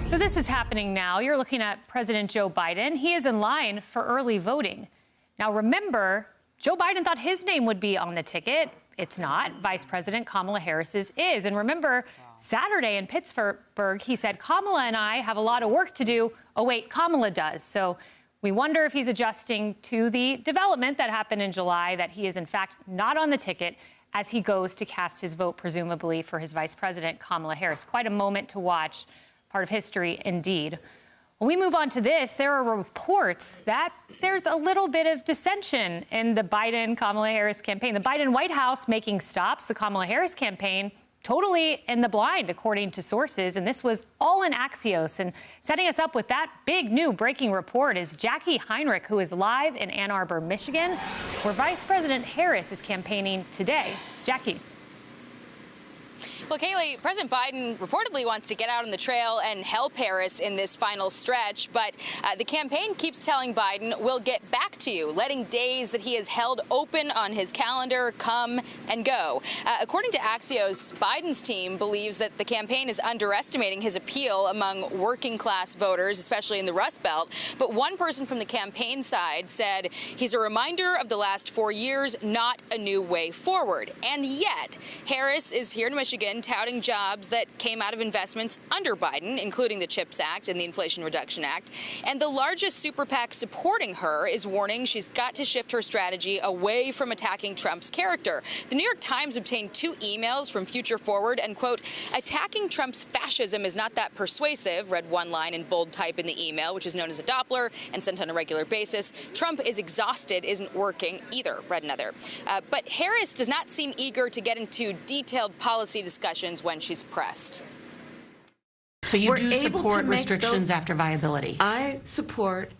So this is happening now. You're looking at President Joe Biden. He is in line for early voting. Now, remember, Joe Biden thought his name would be on the ticket. It's not. Vice President Kamala Harris's is. And remember, Saturday in Pittsburgh, he said, Kamala and I have a lot of work to do. Oh, wait, Kamala does. So we wonder if he's adjusting to the development that happened in July, that he is, in fact, not on the ticket as he goes to cast his vote, presumably, for his vice president, Kamala Harris. Quite a moment to watch. Part of history, indeed. When we move on to this, there are reports that there's a little bit of dissension in the Biden-Kamala Harris campaign. The Biden White House making stops, the Kamala Harris campaign totally in the blind, according to sources. And this was all in Axios. And setting us up with that big new breaking report is Jackie Heinrich, who is live in Ann Arbor, Michigan, where Vice President Harris is campaigning today. Jackie. Well, Kayleigh, President Biden reportedly wants to get out on the trail and help Harris in this final stretch. But the campaign keeps telling Biden, we'll get back to you, letting days that he has held open on his calendar come and go. According to Axios, Biden's team believes that the campaign is underestimating his appeal among working class voters, especially in the Rust Belt. But one person from the campaign side said he's a reminder of the last 4 years, not a new way forward. And yet, Harris is here in Michigan touting jobs that came out of investments under Biden, including the CHIPS Act and the Inflation Reduction Act. And the largest super PAC supporting her is warning she's got to shift her strategy away from attacking Trump's character. The New York Times obtained 2 emails from Future Forward and, quote, attacking Trump's fascism is not that persuasive, read one line in bold type in the email, which is known as a Doppler and sent on a regular basis. Trump is exhausted isn't working either, read another. But Harris does not seem eager to get into detailed policy discussions when she's pressed. So you do support restrictions after viability? I support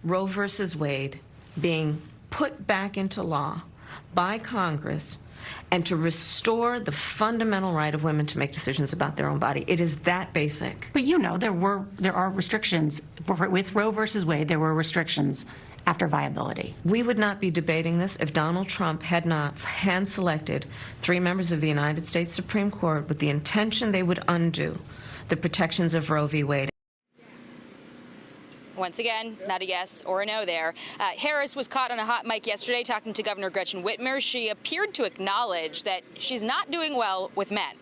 Roe versus Wade being put back into law by Congress and to restore the fundamental right of women to make decisions about their own body. It is that basic. But you know, there are restrictions. With Roe versus Wade, there were restrictions after viability. We would not be debating this if Donald Trump had not hand-selected 3 members of the United States Supreme Court with the intention they would undo the protections of Roe v. Wade. Once again, not a yes or a no there. Harris was caught on a hot mic yesterday talking to Governor Gretchen Whitmer. She appeared to acknowledge that she's not doing well with men.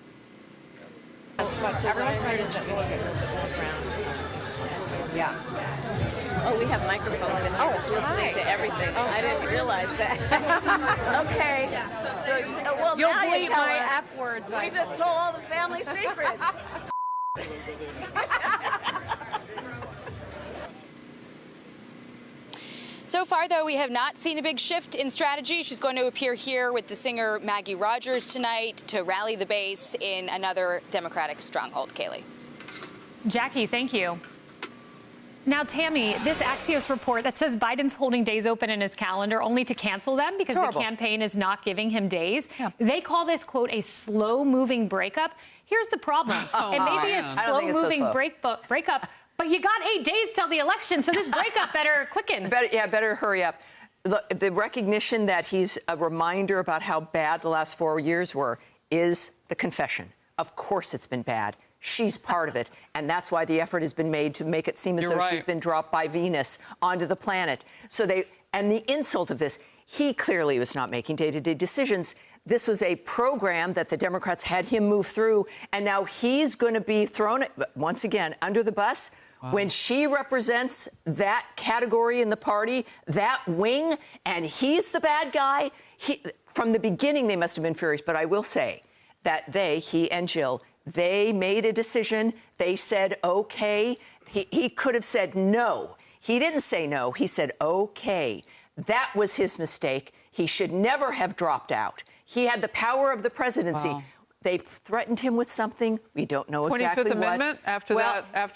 Yeah. Oh, we have microphones and I was listening to everything. Oh, I didn't realize that. Okay. So, well, you'll now bleep you tell my us. F words. We just told all the family secrets. So far, though, we have not seen a big shift in strategy. She's going to appear here with the singer Maggie Rogers tonight to rally the base in another Democratic stronghold. Kayleigh. Jackie, thank you. Now, Tammy, this Axios report that says Biden's holding days open in his calendar only to cancel them because the campaign is not giving him days. Yeah. They call this, quote, a slow-moving breakup. Here's the problem. It may be a slow-moving breakup, but you got 8 days till the election, so this breakup better quicken. Better hurry up. The recognition that he's a reminder about how bad the last 4 years were is the confession. Of course it's been bad. She's part of it, and that's why the effort has been made to make it seem as though she's been dropped by Venus onto the planet. And the insult of this, he clearly was not making day-to-day decisions. This was a program that the Democrats had him move through, and now he's going to be thrown, once again, under the bus. Wow. When she represents that category in the party, that wing, and he's the bad guy, from the beginning they must have been furious. But I will say that he and Jill, they made a decision. They said, OK. He could have said no. He didn't say no. He said, OK. That was his mistake. He should never have dropped out. He had the power of the presidency. Wow. They threatened him with something. We don't know exactly what. 25th Amendment after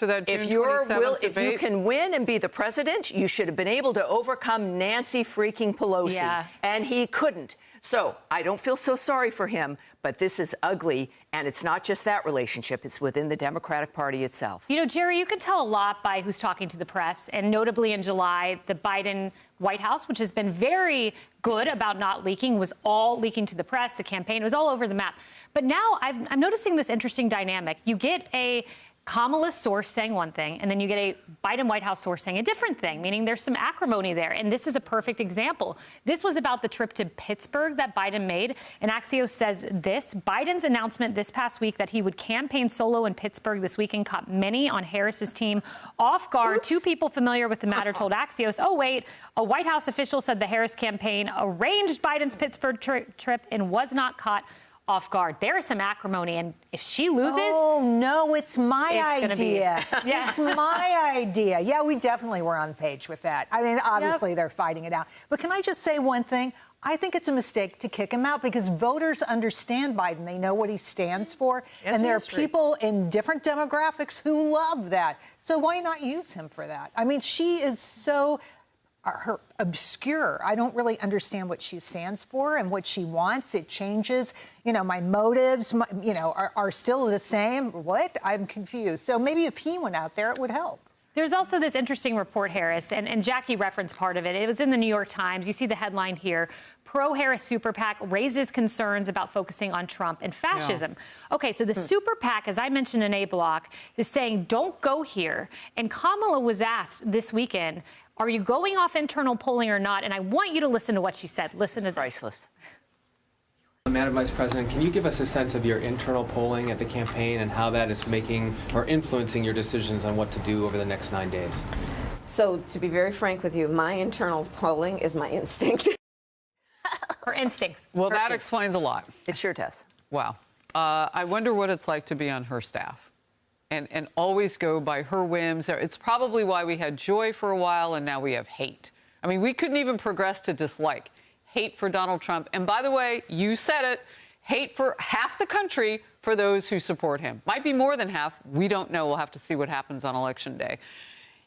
that June 27th debate? If you can win and be the president, you should have been able to overcome Nancy freaking Pelosi. Yeah. And he couldn't. So I don't feel so sorry for him, but this is ugly. And it's not just that relationship. It's within the Democratic Party itself. You know, Jerry, you can tell a lot by who's talking to the press. And notably in July, the Biden White House, which has been very good about not leaking, was all leaking to the press. The campaign was all over the map. But now I'm noticing this interesting dynamic. You get a Kamala's source saying one thing, and then you get a Biden White House source saying a different thing, meaning there's some acrimony there. And this is a perfect example. This was about the trip to Pittsburgh that Biden made. And Axios says this: Biden's announcement this past week that he would campaign solo in Pittsburgh this weekend caught many on Harris's team off guard. Oops. Two people familiar with the matter told Axios, oh, wait, a White House official said the Harris campaign arranged Biden's Pittsburgh trip and was not caught off guard. There is some acrimony, and if she loses... Oh, no, it's my idea. Yeah. It's my idea. Yeah, we definitely were on page with that. I mean, obviously, they're fighting it out. But can I just say one thing? I think it's a mistake to kick him out because voters understand Biden. They know what he stands for. Yes, and there are people in different demographics who love that. So why not use him for that? I mean, she is so... her obscure. I don't really understand what she stands for and what she wants. It changes. You know, my motives, are still the same. What? I'm confused. So maybe if he went out there, it would help. There's also this interesting report, Harris, and Jackie referenced part of it. It was in the New York Times. You see the headline here. Pro-Harris super PAC raises concerns about focusing on Trump and fascism. Yeah. Okay, so the super PAC, as I mentioned in A Block, is saying don't go here. And Kamala was asked this weekend, are you going off internal polling or not? And I want you to listen to what she said. Listen to this. Priceless. Madam Vice President, can you give us a sense of your internal polling at the campaign and how that is making or influencing your decisions on what to do over the next 9 days? So, to be very frank with you, my internal polling is my instinct. Her instincts. Well, that explains a lot. It sure does. Wow. I wonder what it's like to be on her staff and always go by her whims. It's probably why we had joy for a while and now we have hate. I mean, we couldn't even progress to dislike. Hate for Donald Trump. And by the way, you said it, hate for half the country for those who support him. Might be more than half. We don't know. We'll have to see what happens on Election Day.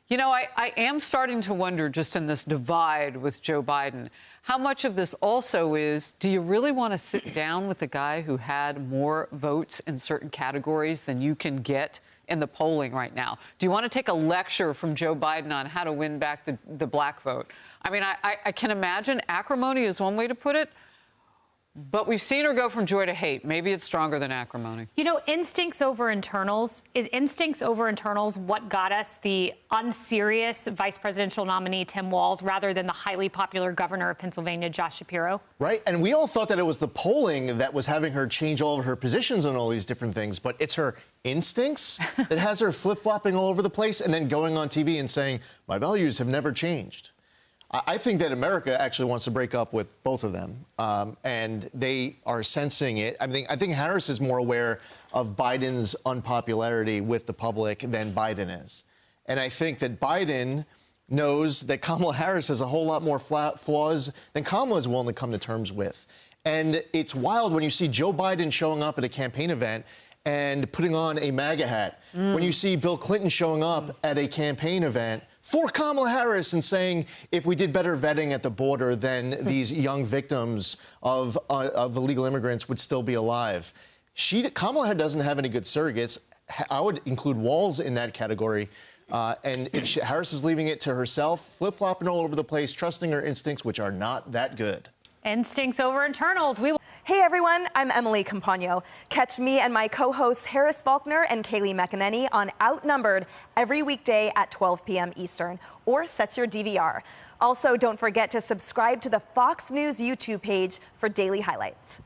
You know, I am starting to wonder, just in this divide with Joe Biden, how much of this also is, do you really want to sit down with the guy who had more votes in certain categories than you can get in the polling right now? Do you want to take a lecture from Joe Biden on how to win back the black vote? I mean, I can imagine acrimony is one way to put it, but we've seen her go from joy to hate. Maybe it's stronger than acrimony. You know, instincts over internals. Is instincts over internals what got us the unserious vice presidential nominee, Tim Walz, rather than the highly popular governor of Pennsylvania, Josh Shapiro? Right. And we all thought that it was the polling that was having her change all of her positions on all these different things. But it's her instincts that has her flip-flopping all over the place and then going on TV and saying, my values have never changed. I think that America actually wants to break up with both of them, and they are sensing it. I think Harris is more aware of Biden's unpopularity with the public than Biden is. And I think that Biden knows that Kamala Harris has a whole lot more flaws than Kamala is willing to come to terms with. And it's wild when you see Joe Biden showing up at a campaign event and putting on a MAGA hat. When you see Bill Clinton showing up at a campaign event for Kamala Harris and saying, if we did better vetting at the border, then these young victims of illegal immigrants would still be alive. Kamala doesn't have any good surrogates. I would include Walz in that category. And if Harris is leaving it to herself, flip-flopping all over the place, trusting her instincts, which are not that good. Instincts over internals. Hey everyone, I'm Emily Campagno. Catch me and my co-hosts Harris Faulkner and Kayleigh McEnany on Outnumbered every weekday at 12 p.m. Eastern, or set your DVR. Also, don't forget to subscribe to the Fox News YouTube page for daily highlights.